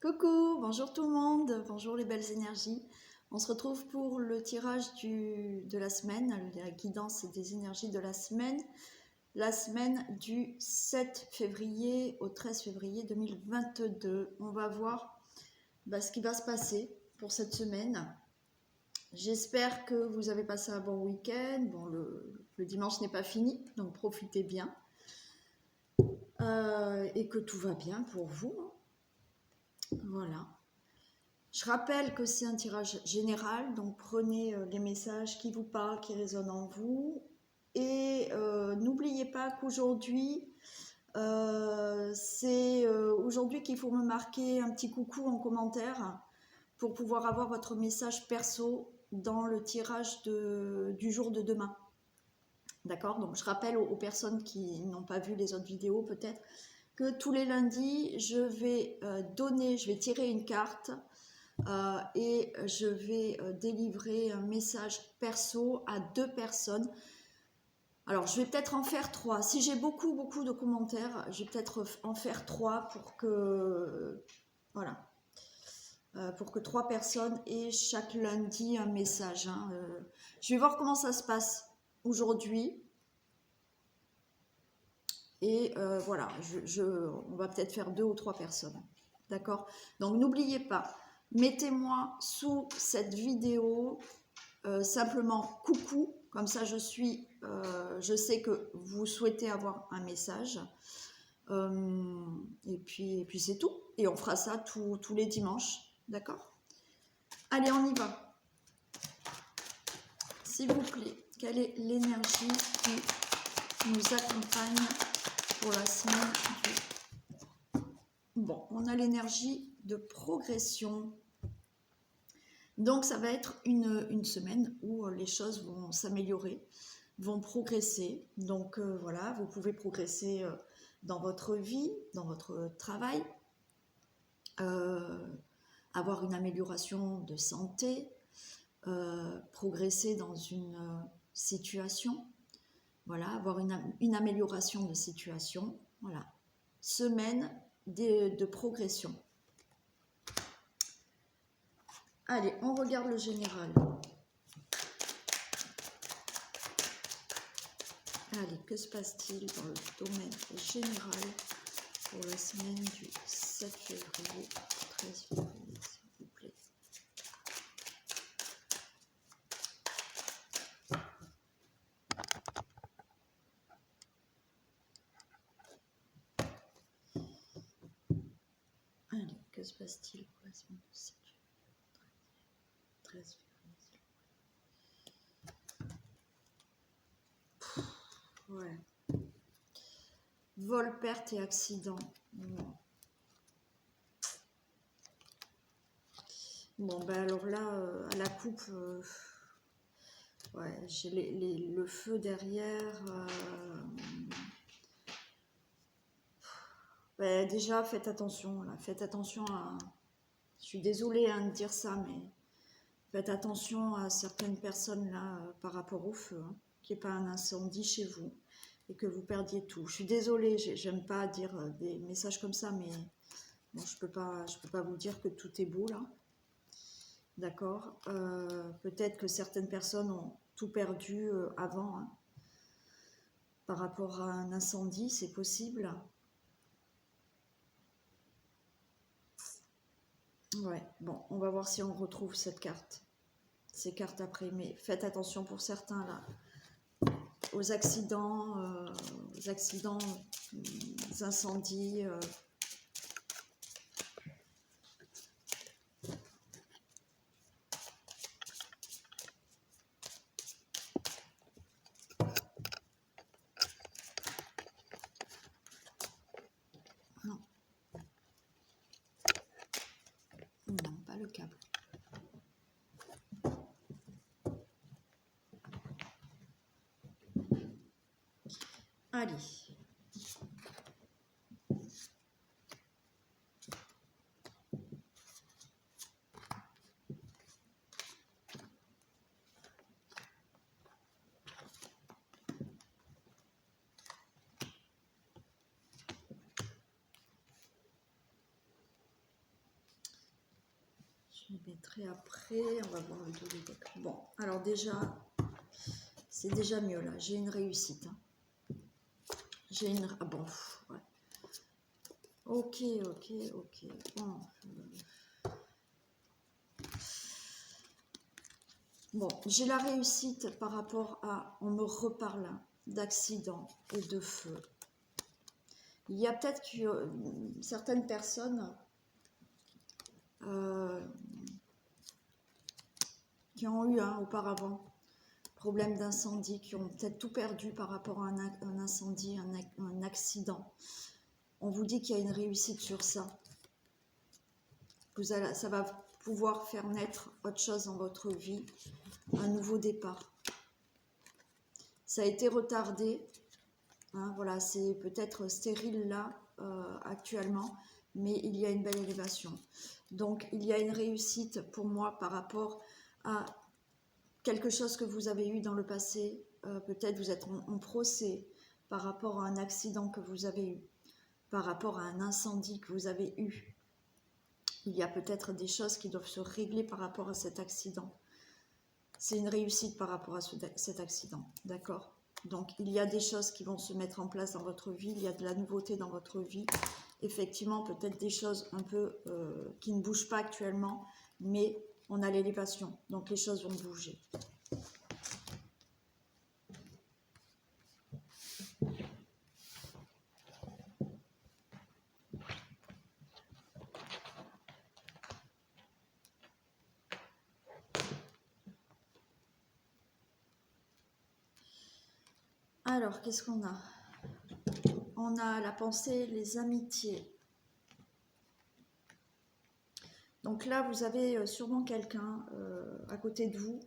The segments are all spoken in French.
Coucou, bonjour tout le monde, bonjour les belles énergies. On se retrouve pour le tirage de la semaine, la guidance des énergies de la semaine du 7 février au 13 février 2022. On va voir ce qui va se passer pour cette semaine. J'espère que vous avez passé un bon week-end. Bon, le dimanche n'est pas fini, donc profitez bien. Et que tout va bien pour vous. Voilà. Je rappelle que c'est un tirage général, donc prenez les messages qui vous parlent, qui résonnent en vous. Et n'oubliez pas qu'aujourd'hui, c'est aujourd'hui qu'il faut me marquer un petit coucou en commentaire pour pouvoir avoir votre message perso dans le tirage du jour de demain. D'accord? Donc je rappelle aux personnes qui n'ont pas vu les autres vidéos peut-être que tous les lundis, je vais tirer une carte et je vais délivrer un message perso à 2 personnes. Alors, je vais peut-être en faire 3. Si j'ai beaucoup de commentaires, je vais peut-être en faire 3 pour que, voilà, pour que 3 personnes aient chaque lundi un message. Je vais voir comment ça se passe aujourd'hui. Et voilà, on va peut-être faire 2 ou 3 personnes. D'accord? Donc, n'oubliez pas, mettez-moi sous cette vidéo simplement coucou, comme ça je sais que vous souhaitez avoir un message. Et puis c'est tout. Et on fera ça tous les dimanches. D'accord? Allez, on y va. S'il vous plaît, quelle est l'énergie qui nous accompagne pour la semaine du... Bon, on a l'énergie de progression. Donc, ça va être une semaine où les choses vont s'améliorer, vont progresser. Donc, voilà, vous pouvez progresser dans votre vie, dans votre travail, avoir une amélioration de santé, progresser dans une situation, voilà, avoir une amélioration de situation, voilà. Semaine de progression. Allez, on regarde le général. Allez, que se passe-t-il dans le domaine général pour la semaine du 7 février au 13 février, s'il vous plaît. Allez, que se passe-t-il pour la semaine du 7 février, 13 février. Ouais. Vol, perte et accident. Bon, ben alors là, à la coupe, ouais, j'ai le feu derrière. Ouais, déjà, faites attention, là. Faites attention à... Je suis désolée de dire ça, mais faites attention à certaines personnes, là, par rapport au feu, qu'il n'y ait pas un incendie chez vous et que vous perdiez tout. Je suis désolée, j'aime pas dire des messages comme ça, mais bon, je peux pas vous dire que tout est beau, là. D'accord, peut-être que certaines personnes ont tout perdu avant, par rapport à un incendie, c'est possible. Ouais, bon, on va voir si on retrouve ces cartes après, mais faites attention pour certains, là, aux accidents, aux incendies. Non, pas le câble. Allez. Je les mettrai après, on va voir le dos des decks. Bon, alors déjà, c'est déjà mieux là, j'ai une réussite. Hein. J'ai une... Ah bon, ouais. Ok. Bon, bon j'ai la réussite par rapport à... On me reparle d'accidents et de feu. Il y a peut-être que certaines personnes qui ont eu auparavant problème d'incendie, qui ont peut-être tout perdu par rapport à un incendie, un accident. On vous dit qu'il y a une réussite sur ça. Ça va pouvoir faire naître autre chose dans votre vie, un nouveau départ. Ça a été retardé, hein, voilà, c'est peut-être stérile là actuellement, mais il y a une belle élévation. Donc il y a une réussite pour moi par rapport à quelque chose que vous avez eu dans le passé. Peut-être vous êtes en procès par rapport à un accident que vous avez eu, par rapport à un incendie que vous avez eu. Il y a peut-être des choses qui doivent se régler par rapport à cet accident. C'est une réussite par rapport à cet accident, d'accord? Donc, il y a des choses qui vont se mettre en place dans votre vie, il y a de la nouveauté dans votre vie. Effectivement, peut-être des choses un peu qui ne bougent pas actuellement, mais on a l'élévation, donc les choses vont bouger. Alors, qu'est-ce qu'on a? On a la pensée, les amitiés. Donc là, vous avez sûrement quelqu'un à côté de vous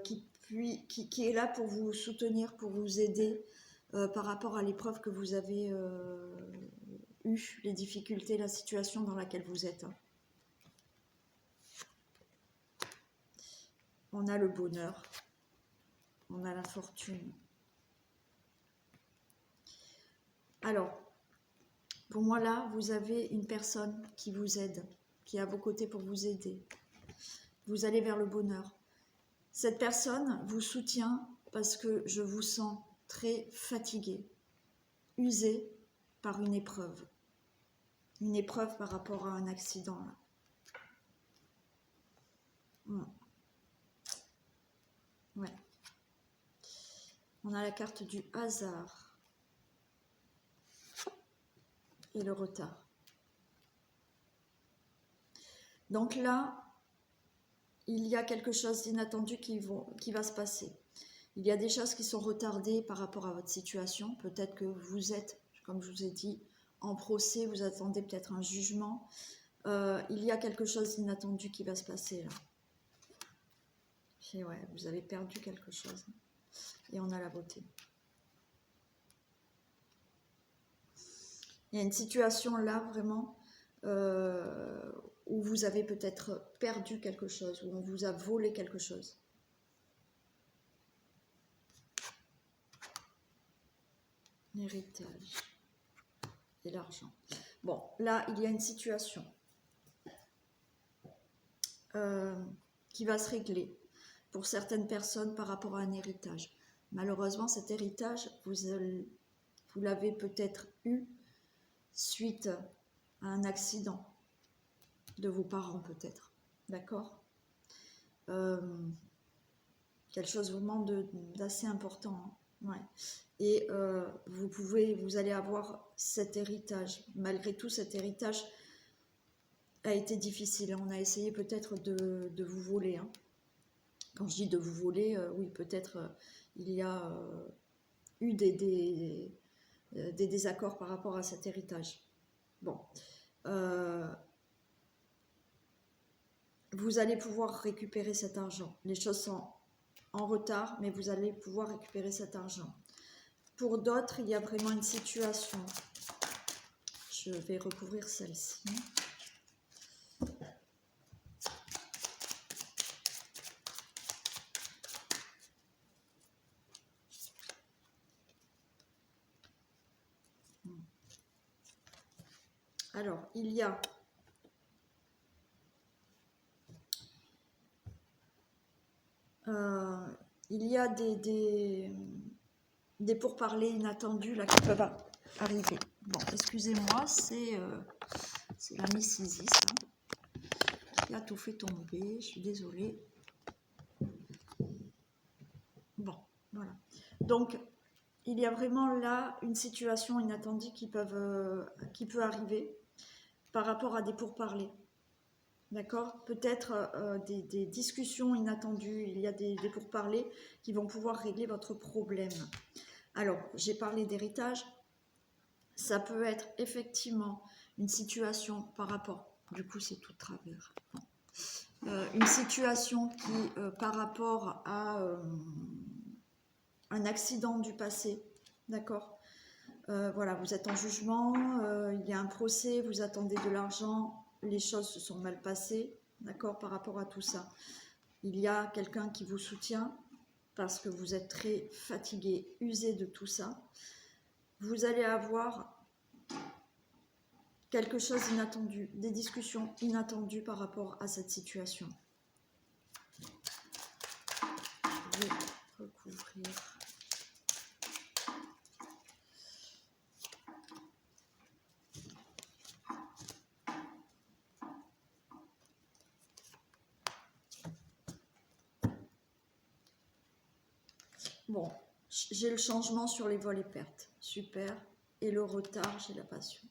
qui est là pour vous soutenir, pour vous aider par rapport à l'épreuve que vous avez eue, les difficultés, la situation dans laquelle vous êtes. On a le bonheur, on a la fortune. Alors, pour moi là, vous avez une personne qui vous aide, qui est à vos côtés pour vous aider. Vous allez vers le bonheur. Cette personne vous soutient parce que je vous sens très fatigué, usé par une épreuve. Une épreuve par rapport à un accident. Là. Ouais. On a la carte du hasard et le retard. Donc là, il y a quelque chose d'inattendu qui va se passer. Il y a des choses qui sont retardées par rapport à votre situation. Peut-être que vous êtes, comme je vous ai dit, en procès, vous attendez peut-être un jugement. Il y a quelque chose d'inattendu qui va se passer là. Et ouais, vous avez perdu quelque chose. Et on a la beauté. Il y a une situation là, vraiment, où vous avez peut-être perdu quelque chose, où on vous a volé quelque chose. L'héritage et l'argent. Bon, là, il y a une situation qui va se régler pour certaines personnes par rapport à un héritage. Malheureusement, cet héritage, vous l'avez peut-être eu suite à un accident de vos parents, peut-être. D'accord? Quelque chose vraiment d'assez important. Hein. Ouais. Et vous allez avoir cet héritage. Malgré tout, cet héritage a été difficile. On a essayé peut-être de vous voler. Hein. Quand je dis de vous voler, oui, peut-être il y a eu des désaccords par rapport à cet héritage. Bon. Vous allez pouvoir récupérer cet argent. Les choses sont en retard, mais vous allez pouvoir récupérer cet argent. Pour d'autres, il y a vraiment une situation. Je vais recouvrir celle-ci. Alors, il y a Il y a des pourparlers inattendus là qui peuvent arriver. Bon, excusez-moi, c'est la Miss Isis qui a tout fait tomber. Je suis désolée. Bon, voilà. Donc, il y a vraiment là une situation inattendue qui peut arriver par rapport à des pourparlers. D'accord? Peut-être des discussions inattendues, il y a des pourparlers qui vont pouvoir régler votre problème. Alors, j'ai parlé d'héritage, ça peut être effectivement une situation par rapport, du coup c'est tout de travers, une situation qui, par rapport à un accident du passé, d'accord? Voilà, vous êtes en jugement, il y a un procès, vous attendez de l'argent, les choses se sont mal passées, d'accord, par rapport à tout ça. Il y a quelqu'un qui vous soutient parce que vous êtes très fatigué, usé de tout ça. Vous allez avoir quelque chose d'inattendu, des discussions inattendues par rapport à cette situation. Je vais recouvrir. Bon, j'ai le changement sur les vols et pertes. Super. Et le retard, j'ai la passion.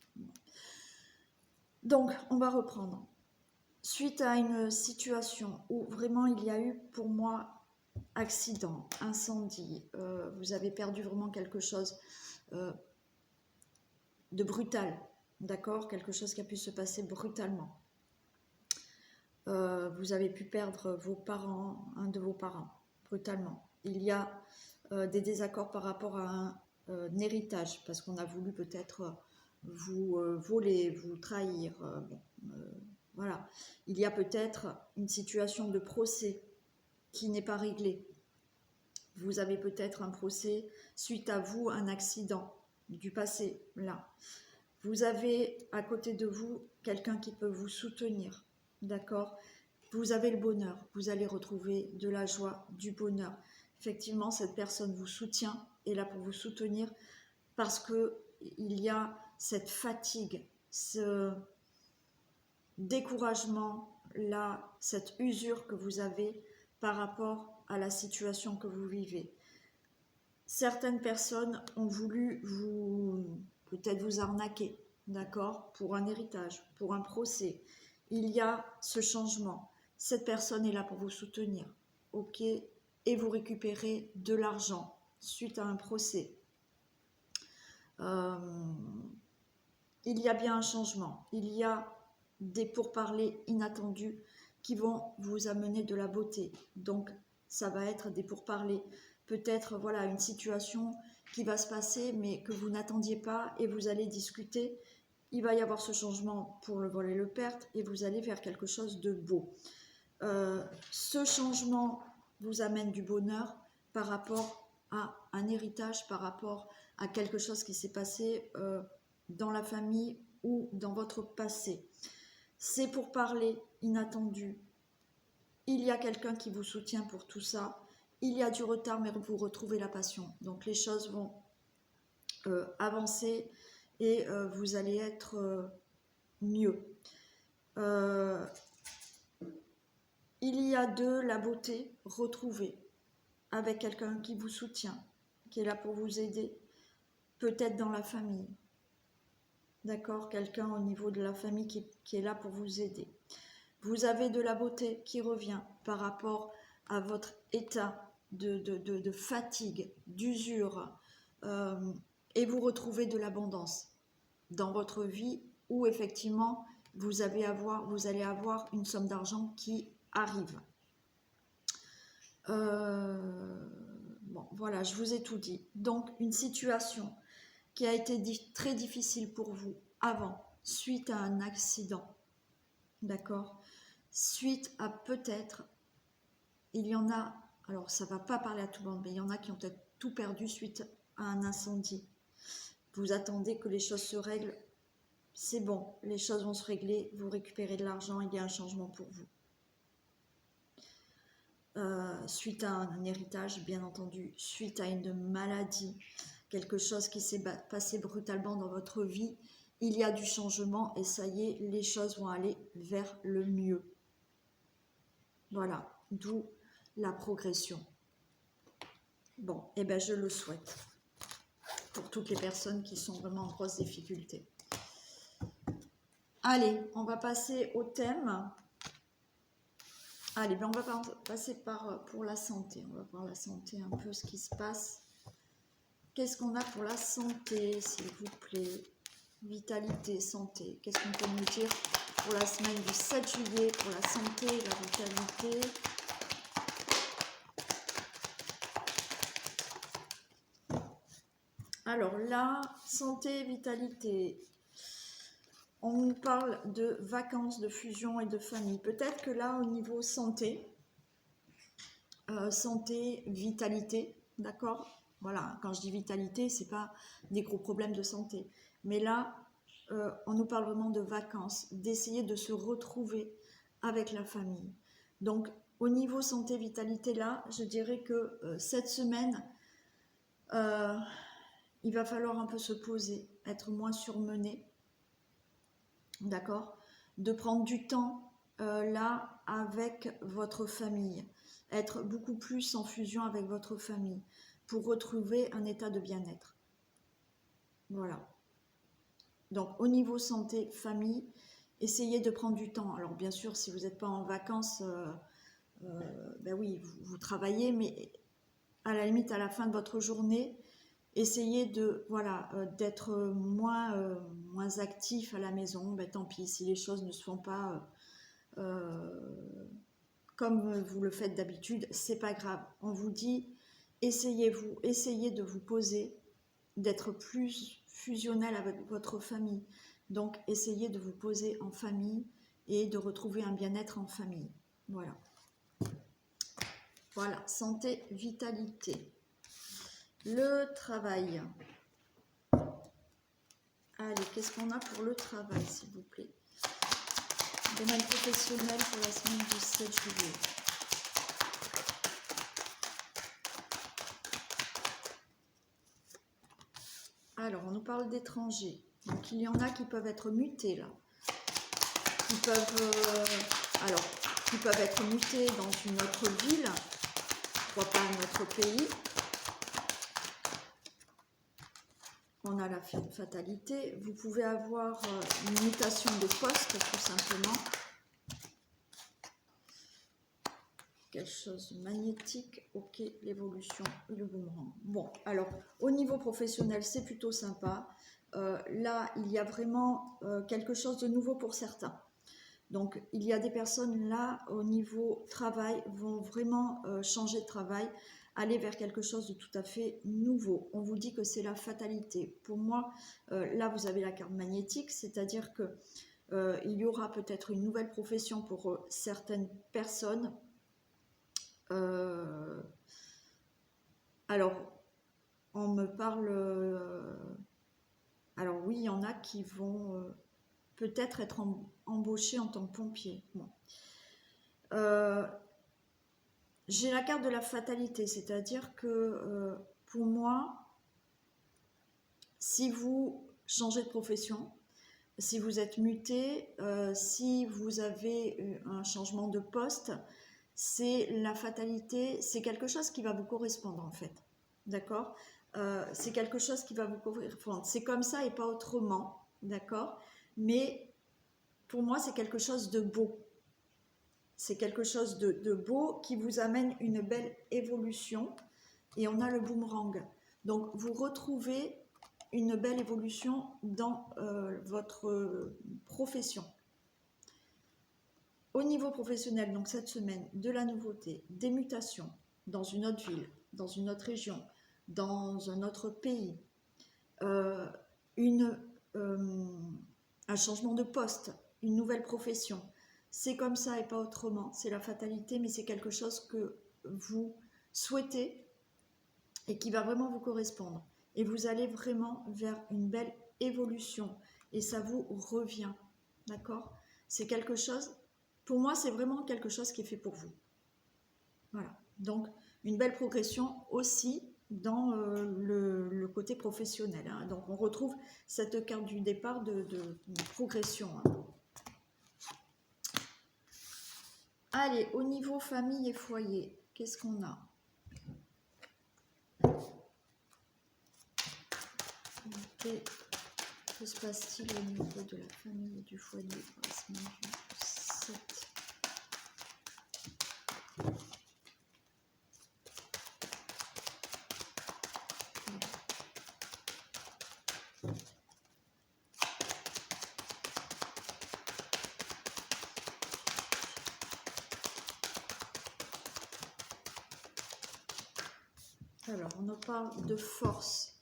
Donc, on va reprendre. Suite à une situation où vraiment il y a eu pour moi accident, incendie, vous avez perdu vraiment quelque chose de brutal, d'accord? Quelque chose qui a pu se passer brutalement. Vous avez pu perdre vos parents, un de vos parents, brutalement. Il y a des désaccords par rapport à un héritage, parce qu'on a voulu peut-être vous voler, vous trahir. Voilà. Il y a peut-être une situation de procès qui n'est pas réglée. Vous avez peut-être un procès suite à vous, un accident du passé, là. Vous avez à côté de vous quelqu'un qui peut vous soutenir, d'accord? Vous avez le bonheur, vous allez retrouver de la joie, du bonheur. Effectivement, cette personne vous soutient, est là pour vous soutenir parce qu'il y a cette fatigue, ce découragement, là, cette usure que vous avez par rapport à la situation que vous vivez. Certaines personnes ont voulu peut-être vous arnaquer, d'accord, pour un héritage, pour un procès. Il y a ce changement. Cette personne est là pour vous soutenir, ok, et vous récupérez de l'argent suite à un procès. Il y a bien un changement. Il y a des pourparlers inattendus qui vont vous amener de la beauté. Donc, ça va être des pourparlers. Peut-être, voilà, une situation qui va se passer, mais que vous n'attendiez pas, et vous allez discuter. Il va y avoir ce changement pour le vol et le perte, et vous allez faire quelque chose de beau. Ce changement vous amène du bonheur par rapport à un héritage, par rapport à quelque chose qui s'est passé dans la famille ou dans votre passé. C'est pour parler inattendu. Il y a quelqu'un qui vous soutient pour tout ça. Il y a du retard, mais vous retrouvez la passion. Donc les choses vont avancer et vous allez être mieux. Il y a de la beauté retrouvée avec quelqu'un qui vous soutient, qui est là pour vous aider, peut-être dans la famille. D'accord? Quelqu'un au niveau de la famille qui est là pour vous aider. Vous avez de la beauté qui revient par rapport à votre état de fatigue, d'usure, et vous retrouvez de l'abondance dans votre vie où effectivement vous allez avoir une somme d'argent qui arrive. Bon, voilà, je vous ai tout dit. Donc, une situation qui a été très difficile pour vous avant, suite à un accident, d'accord? Suite à peut-être, il y en a, alors ça ne va pas parler à tout le monde, mais il y en a qui ont peut-être tout perdu suite à un incendie. Vous attendez que les choses se règlent, c'est bon, les choses vont se régler, vous récupérez de l'argent, il y a un changement pour vous. suite à un héritage, bien entendu, suite à une maladie, quelque chose qui s'est passé brutalement dans votre vie, il y a du changement et ça y est, les choses vont aller vers le mieux. Voilà, d'où la progression. Bon, et bien je le souhaite pour toutes les personnes qui sont vraiment en grosse difficulté. Allez, on va passer au thème. Allez, ben on va passer pour la santé. On va voir la santé, un peu ce qui se passe. Qu'est-ce qu'on a pour la santé, s'il vous plaît? Vitalité, santé. Qu'est-ce qu'on peut nous dire pour la semaine du 7 juillet, pour la santé, la vitalité? Alors là, santé, vitalité. On nous parle de vacances, de fusion et de famille. Peut-être que là, au niveau santé, santé, vitalité, d'accord? Voilà, quand je dis vitalité, c'est pas des gros problèmes de santé. Mais là, on nous parle vraiment de vacances, d'essayer de se retrouver avec la famille. Donc, au niveau santé, vitalité, là, je dirais que cette semaine, il va falloir un peu se poser, être moins surmené, d'accord? De prendre du temps là avec votre famille, être beaucoup plus en fusion avec votre famille pour retrouver un état de bien-être. Voilà. Donc au niveau santé, famille, essayez de prendre du temps. Alors bien sûr, si vous n'êtes pas en vacances, ben oui, vous travaillez, mais à la limite, à la fin de votre journée, essayez de voilà d'être moins actif à la maison. Ben, tant pis, si les choses ne se font pas comme vous le faites d'habitude, c'est pas grave. On vous dit, essayez de vous poser, d'être plus fusionnel avec votre famille. Donc, essayez de vous poser en famille et de retrouver un bien-être en famille. Voilà. Voilà, santé, vitalité. Le travail. Allez, qu'est-ce qu'on a pour le travail, s'il vous plaît? Domaine professionnel pour la semaine du 7 juillet. Alors, on nous parle d'étrangers. Donc, il y en a qui peuvent être mutés, là. Qui peuvent, qui peuvent être mutés dans une autre ville, pourquoi pas un autre pays. On a la fatalité. Vous pouvez avoir une mutation de poste, tout simplement. Quelque chose de magnétique, ok, l'évolution et le boomerang. Bon, alors, au niveau professionnel, c'est plutôt sympa. Là, il y a vraiment quelque chose de nouveau pour certains. Donc, il y a des personnes là, au niveau travail, vont vraiment changer de travail, aller vers quelque chose de tout à fait nouveau. On vous dit que c'est la fatalité. Pour moi, là, vous avez la carte magnétique, c'est-à-dire que il y aura peut-être une nouvelle profession pour certaines personnes. Alors, on me parle... alors oui, il y en a qui vont peut-être être embauchés en tant que pompiers. Bon. J'ai la carte de la fatalité, c'est-à-dire que pour moi, si vous changez de profession, si vous êtes muté, si vous avez un changement de poste, c'est la fatalité, c'est quelque chose qui va vous correspondre en fait, d'accord? C'est quelque chose qui va vous correspondre, c'est comme ça et pas autrement, d'accord? Mais pour moi, c'est quelque chose de beau. C'est quelque chose de beau qui vous amène une belle évolution. Et on a le boomerang. Donc, vous retrouvez une belle évolution dans votre profession. Au niveau professionnel, donc cette semaine, de la nouveauté, des mutations dans une autre ville, dans une autre région, dans un autre pays, un changement de poste, une nouvelle profession. C'est comme ça et pas autrement. C'est la fatalité, mais c'est quelque chose que vous souhaitez et qui va vraiment vous correspondre. Et vous allez vraiment vers une belle évolution. Et ça vous revient. D'accord? C'est quelque chose, pour moi, c'est vraiment quelque chose qui est fait pour vous. Voilà. Donc, une belle progression aussi dans le côté professionnel. Hein. Donc, on retrouve cette carte du départ de progression. Hein. Allez, au niveau famille et foyer, qu'est-ce qu'on a? Okay. Que se passe-t-il au niveau de la famille et du foyer pour la semaine du 7? Alors, on nous parle de force,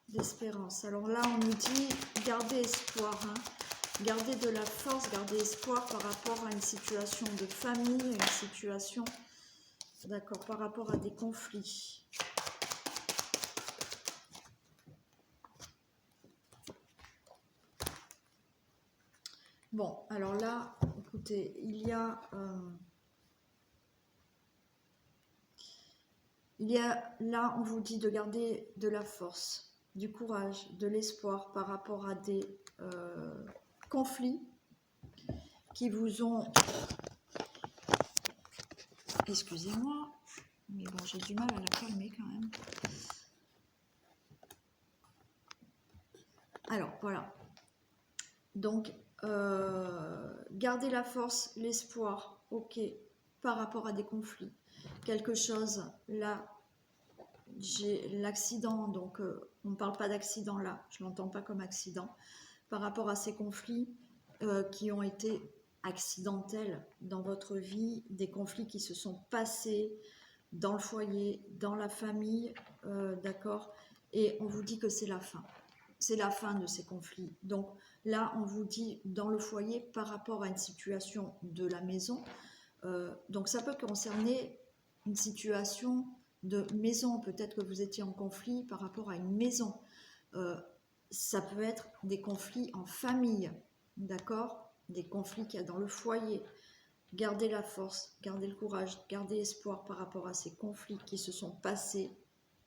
d'espérance. Alors là, on nous dit gardez espoir, hein. Gardez de la force, gardez espoir par rapport à une situation de famille, une situation, d'accord, par rapport à des conflits. Bon, alors là, écoutez, il y a là, on vous dit de garder de la force, du courage, de l'espoir par rapport à des conflits qui vous ont... Excusez-moi, mais bon, j'ai du mal à la calmer quand même. Alors, voilà. Donc, gardez la force, l'espoir, ok, par rapport à des conflits. Quelque chose, là, j'ai l'accident, donc on ne parle pas d'accident là, je ne l'entends pas comme accident, par rapport à ces conflits qui ont été accidentels dans votre vie, des conflits qui se sont passés dans le foyer, dans la famille, d'accord, et on vous dit que c'est la fin. C'est la fin de ces conflits. Donc là, on vous dit dans le foyer par rapport à une situation de la maison. Donc ça peut concerner une situation de maison. Peut-être que vous étiez en conflit par rapport à une maison. Ça peut être des conflits en famille, d'accord? Des conflits qu'il y a dans le foyer. Gardez la force, gardez le courage, gardez espoir par rapport à ces conflits qui se sont passés,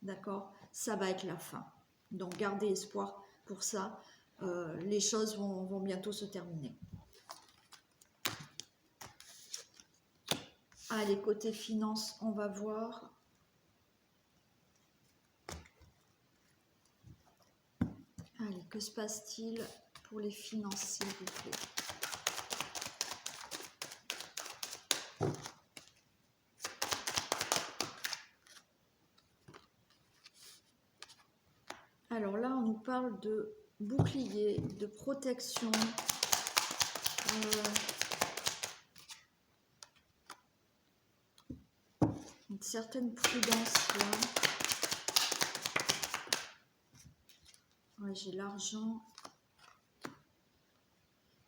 d'accord? Ça va être la fin. Donc gardez espoir pour ça. Les choses vont bientôt se terminer. Allez, côté finance, on va voir. Allez, que se passe-t-il pour les finances, s'il vous plaît? Alors là, on nous parle de bouclier, de protection, une certaine prudence là. Ouais, j'ai l'argent.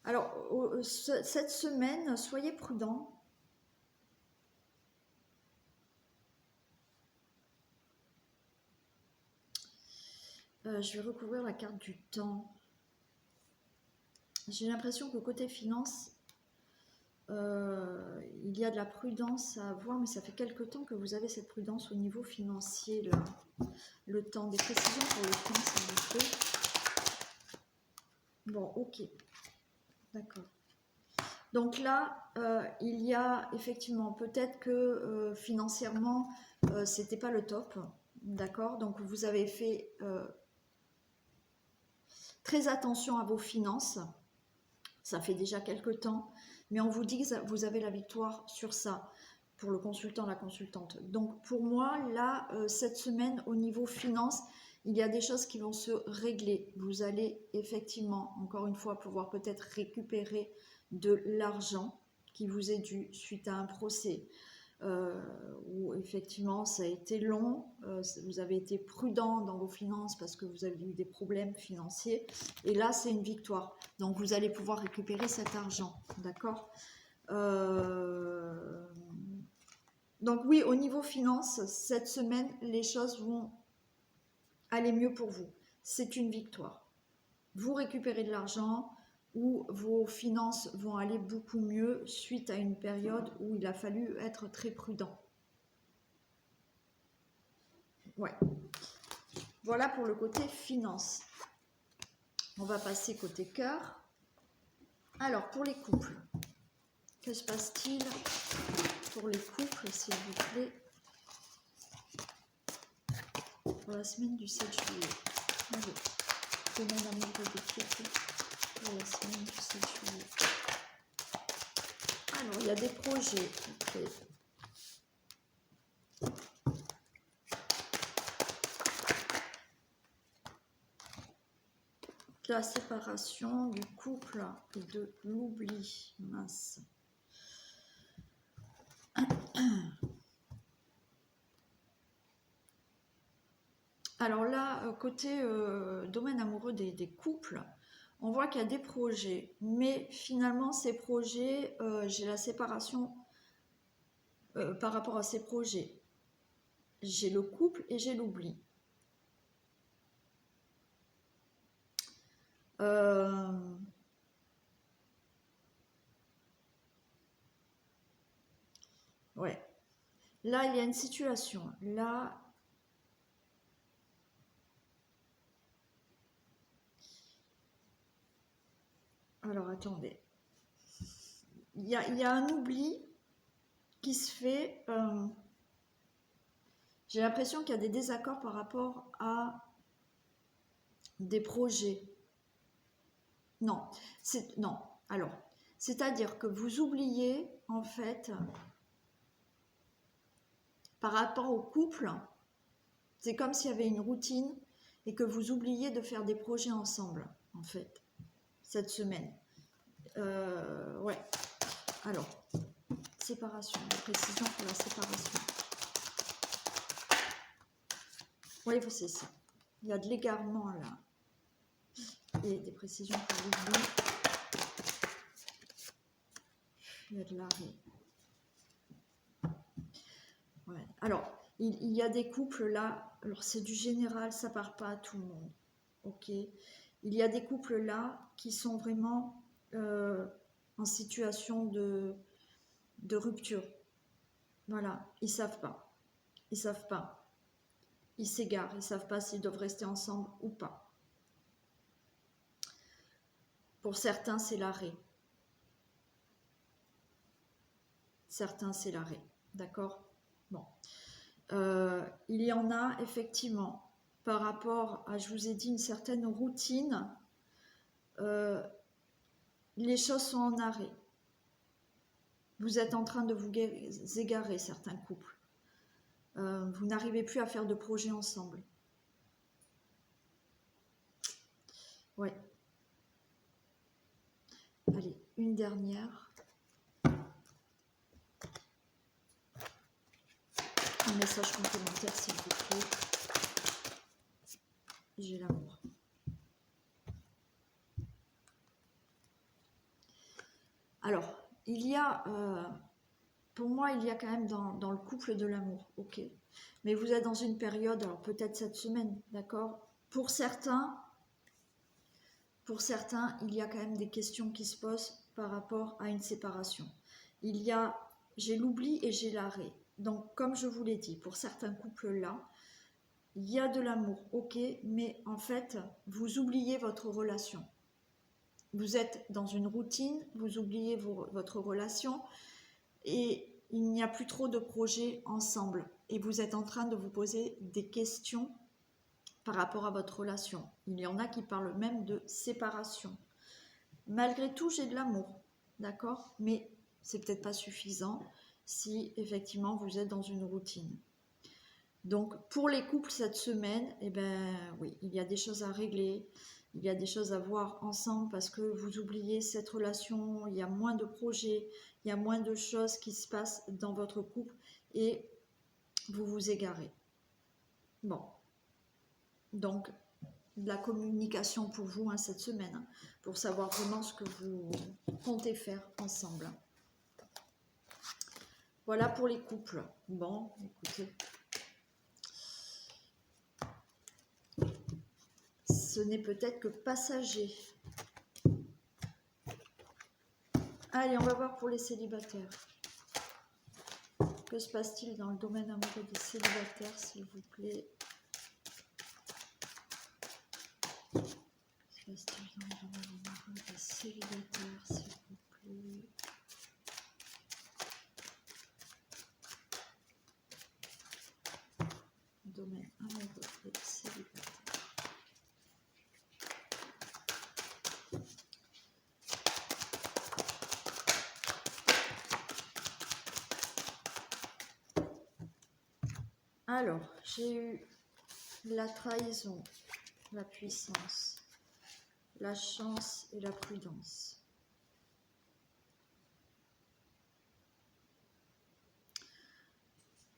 Alors, cette semaine, soyez prudents. Je vais recouvrir la carte du temps. J'ai l'impression que côté finance, il y a de la prudence à avoir, mais ça fait quelque temps que vous avez cette prudence au niveau financier. Le temps, des précisions pour le temps, s'il vous plaît. Bon, ok. D'accord. Donc là, il y a effectivement, peut-être que financièrement, c'était pas le top. D'accord. Donc vous avez fait très attention à vos finances. Ça fait déjà quelques temps. Mais on vous dit que vous avez la victoire sur ça, pour le consultant, la consultante. Donc pour moi, là, cette semaine, au niveau finance, il y a des choses qui vont se régler. Vous allez effectivement, encore une fois, pouvoir peut-être récupérer de l'argent qui vous est dû suite à un procès. Où effectivement ça a été long, vous avez été prudent dans vos finances parce que vous avez eu des problèmes financiers, et là c'est une victoire, donc vous allez pouvoir récupérer cet argent, d'accord. Donc oui, au niveau finance, cette semaine les choses vont aller mieux pour vous, c'est une victoire, vous récupérez de l'argent, où vos finances vont aller beaucoup mieux suite à une période où il a fallu être très prudent. Ouais. Voilà pour le côté finance. On va passer côté cœur. Alors, pour les couples, que se passe-t-il pour les couples, s'il vous plaît, pour la semaine du 7 juillet? Allez, domaine amoureux des couples pour la semaine du 7 juillet. Alors, il y a des projets. Okay. La séparation du couple et de l'oubli. Mince. Alors là, côté domaine amoureux des couples, on voit qu'il y a des projets, mais finalement ces projets, j'ai la séparation par rapport à ces projets. J'ai le couple et j'ai l'oubli. Ouais. Là, il y a une situation. Là, alors attendez. Il y a un oubli qui se fait. J'ai l'impression qu'il y a des désaccords par rapport à des projets. Non, non. Alors, c'est-à-dire que vous oubliez en fait par rapport au couple, c'est comme s'il y avait une routine et que vous oubliez de faire des projets ensemble en fait cette semaine. Ouais. Alors, séparation, précision pour la séparation. Oui, c'est ça. Il y a de l'égarement là. Et des précisions pour l'oubli. Il y a de l'arrêt. Ouais. Alors, il y a des couples là. Alors, c'est du général, ça part pas à tout le monde. Ok. Il y a des couples là qui sont vraiment en situation de rupture. Voilà. Ils savent pas. Ils savent pas. Ils s'égarent. Ils savent pas s'ils doivent rester ensemble ou pas. Pour certains, c'est l'arrêt. Certains, c'est l'arrêt. D'accord? Bon. Il y en a, effectivement, par rapport à, je vous ai dit, une certaine routine, les choses sont en arrêt. Vous êtes en train de vous égarer, certains couples. Vous n'arrivez plus à faire de projets ensemble. Ouais. Allez, une dernière. Un message complémentaire, s'il vous plaît. J'ai l'amour. Alors, il y a, pour moi, il y a quand même dans le couple de l'amour, ok. Mais vous êtes dans une période, alors peut-être cette semaine, d'accord. Pour certains, il y a quand même des questions qui se posent par rapport à une séparation. Il y a, j'ai l'oubli et j'ai l'arrêt. Donc, comme je vous l'ai dit, pour certains couples-là, il y a de l'amour, ok, mais en fait, vous oubliez votre relation. Vous êtes dans une routine, vous oubliez votre relation et il n'y a plus trop de projets ensemble. Et vous êtes en train de vous poser des questions par rapport à votre relation. Il y en a qui parlent même de séparation. Malgré tout, j'ai de l'amour, d'accord? Mais c'est peut-être pas suffisant si effectivement vous êtes dans une routine. Donc pour les couples cette semaine, eh ben oui, il y a des choses à régler, il y a des choses à voir ensemble parce que vous oubliez cette relation, il y a moins de projets, il y a moins de choses qui se passent dans votre couple et vous vous égarez. Bon, donc de la communication pour vous hein, cette semaine, hein, pour savoir vraiment ce que vous comptez faire ensemble. Voilà pour les couples. Bon, écoutez. Ce n'est peut-être que passager. Allez, on va voir pour les célibataires. Que se passe-t-il dans le domaine amoureux des célibataires, s'il vous plaît? Que se passe-t-il dans le domaine amoureux des célibataires, s'il vous plaît? Domaine amoureux des célibataires. Alors, j'ai eu la trahison, la puissance, la chance et la prudence.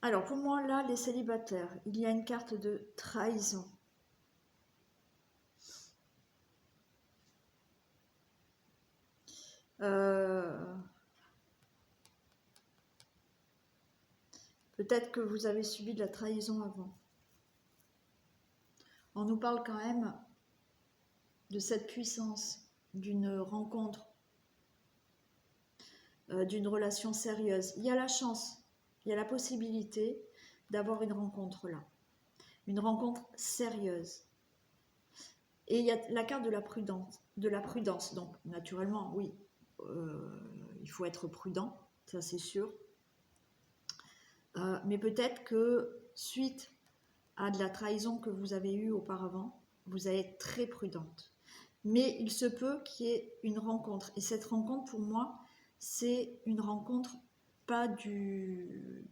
Alors, pour moi, là, les célibataires, il y a une carte de trahison. Peut-être que vous avez subi de la trahison avant. On nous parle quand même de cette puissance, d'une rencontre, d'une relation sérieuse. Il y a la chance, il y a la possibilité d'avoir une rencontre là. Une rencontre sérieuse. Et il y a la carte de la prudence. Donc, naturellement, oui, il faut être prudent, ça c'est sûr. Mais peut-être que suite à de la trahison que vous avez eue auparavant, vous allez être très prudente. Mais il se peut qu'il y ait une rencontre. Et cette rencontre, pour moi, c'est une rencontre, pas une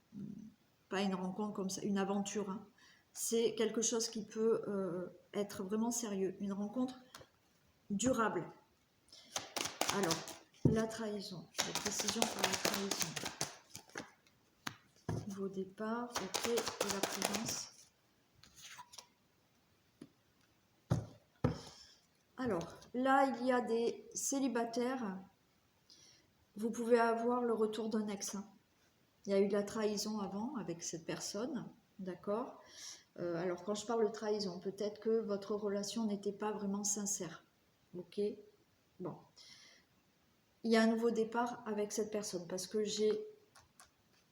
rencontre comme ça, une aventure. Hein. C'est quelque chose qui peut être vraiment sérieux. Une rencontre durable. Alors, la trahison. La précision par la trahison. Vos départs, ok, et la prudence. Alors, là, il y a des célibataires. Vous pouvez avoir le retour d'un ex. Il y a eu de la trahison avant avec cette personne, d'accord? Alors, quand je parle de trahison, peut-être que votre relation n'était pas vraiment sincère, ok? Bon. Il y a un nouveau départ avec cette personne parce que j'ai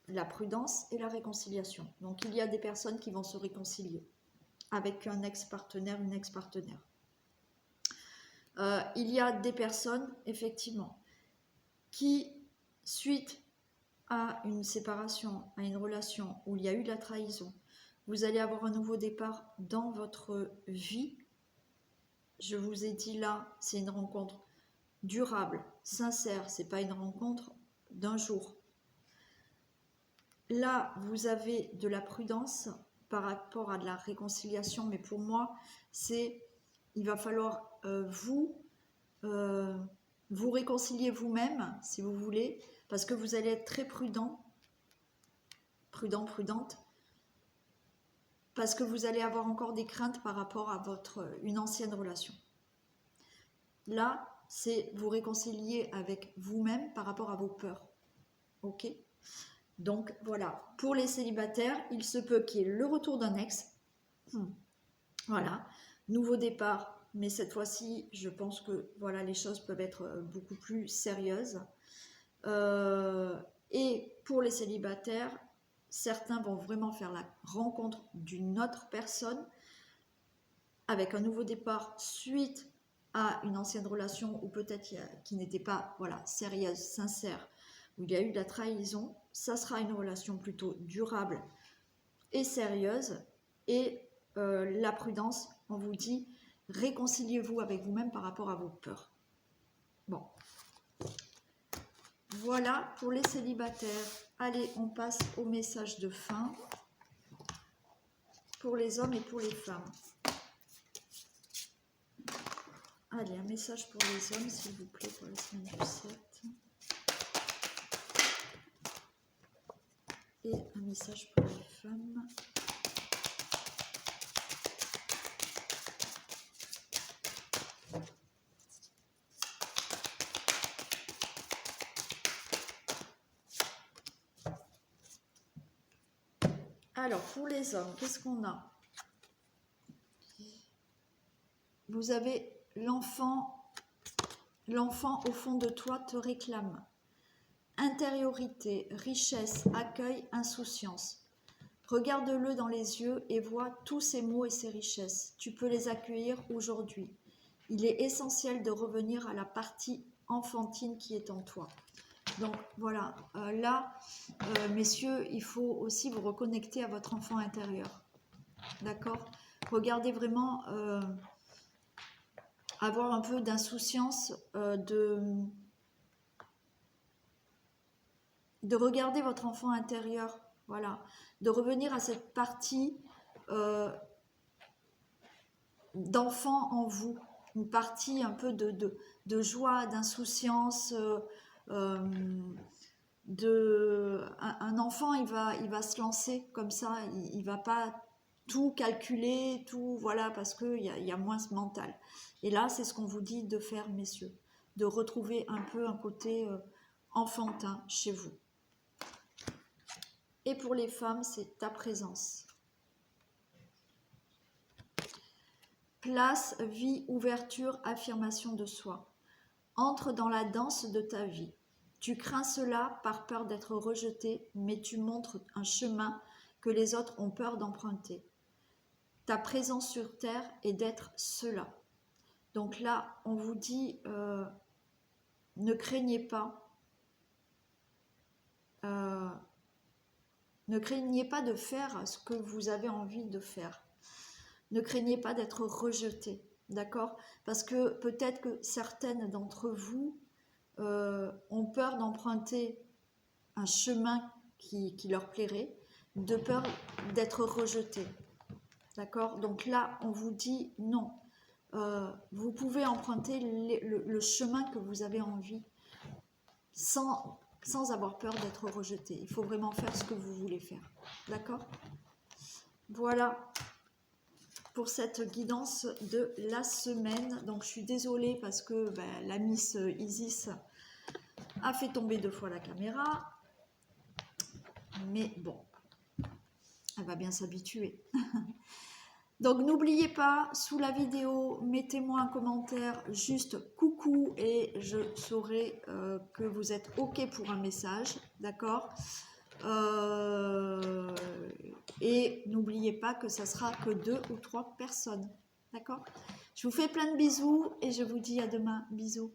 la prudence et la réconciliation. Donc, il y a des personnes qui vont se réconcilier avec un ex-partenaire, une ex-partenaire. Il y a des personnes, effectivement, qui, suite à une séparation, à une relation où il y a eu de la trahison, vous allez avoir un nouveau départ dans votre vie. Je vous ai dit là, c'est une rencontre durable, sincère, c'est pas une rencontre d'un jour. Là, vous avez de la prudence par rapport à de la réconciliation, mais pour moi, il va falloir vous réconcilier vous-même, si vous voulez, parce que vous allez être très prudente, parce que vous allez avoir encore des craintes par rapport à une ancienne relation. Là, c'est vous réconcilier avec vous-même par rapport à vos peurs. Ok ? Donc voilà, pour les célibataires, il se peut qu'il y ait le retour d'un ex. Voilà, nouveau départ, mais cette fois-ci, je pense que voilà, les choses peuvent être beaucoup plus sérieuses. Et pour les célibataires, certains vont vraiment faire la rencontre d'une autre personne avec un nouveau départ suite à une ancienne relation ou peut-être qui n'était pas sérieuse, sincère, où il y a eu de la trahison. Ça sera une relation plutôt durable et sérieuse. Et la prudence, on vous dit, réconciliez-vous avec vous-même par rapport à vos peurs. Bon. Voilà pour les célibataires. Allez, on passe au message de fin pour les hommes et pour les femmes. Allez, un message pour les hommes, s'il vous plaît, pour la semaine du 7. Et un message pour les femmes. Alors, pour les hommes, qu'est-ce qu'on a? Vous avez l'enfant au fond de toi te réclame. Intériorité, richesse, accueil, insouciance. Regarde-le dans les yeux et vois tous ces mots et ces richesses. Tu peux les accueillir aujourd'hui. Il est essentiel de revenir à la partie enfantine qui est en toi. Donc voilà, là, messieurs, il faut aussi vous reconnecter à votre enfant intérieur. D'accord? Regardez vraiment, avoir un peu d'insouciance, de regarder votre enfant intérieur. Voilà, de revenir à cette partie d'enfant en vous, une partie un peu de joie, d'insouciance. Un enfant, il va se lancer comme ça, il va pas tout calculer, tout, voilà, parce qu'il y a moins ce mental. Et là, c'est ce qu'on vous dit de faire, messieurs, de retrouver un peu un côté enfantin chez vous. Et pour les femmes, c'est ta présence. Place, vie, ouverture, affirmation de soi. Entre dans la danse de ta vie. Tu crains cela par peur d'être rejeté, mais tu montres un chemin que les autres ont peur d'emprunter. Ta présence sur terre est d'être cela. Donc là, on vous dit, ne craignez pas. Ne craignez pas de faire ce que vous avez envie de faire. Ne craignez pas d'être rejeté, d'accord? Parce que peut-être que certaines d'entre vous ont peur d'emprunter un chemin qui leur plairait, de peur d'être rejeté, d'accord? Donc là, on vous dit non. Vous pouvez emprunter le chemin que vous avez envie sans avoir peur d'être rejeté. Il faut vraiment faire ce que vous voulez faire. D'accord? Voilà pour cette guidance de la semaine. Donc je suis désolée parce que la Miss Isis a fait tomber 2 fois la caméra. Mais bon, elle va bien s'habituer. Donc n'oubliez pas, sous la vidéo, mettez-moi un commentaire juste coucou et je saurai que vous êtes OK pour un message, d'accord? Et n'oubliez pas que ça sera que 2 ou 3 personnes, d'accord? Je vous fais plein de bisous et je vous dis à demain. Bisous.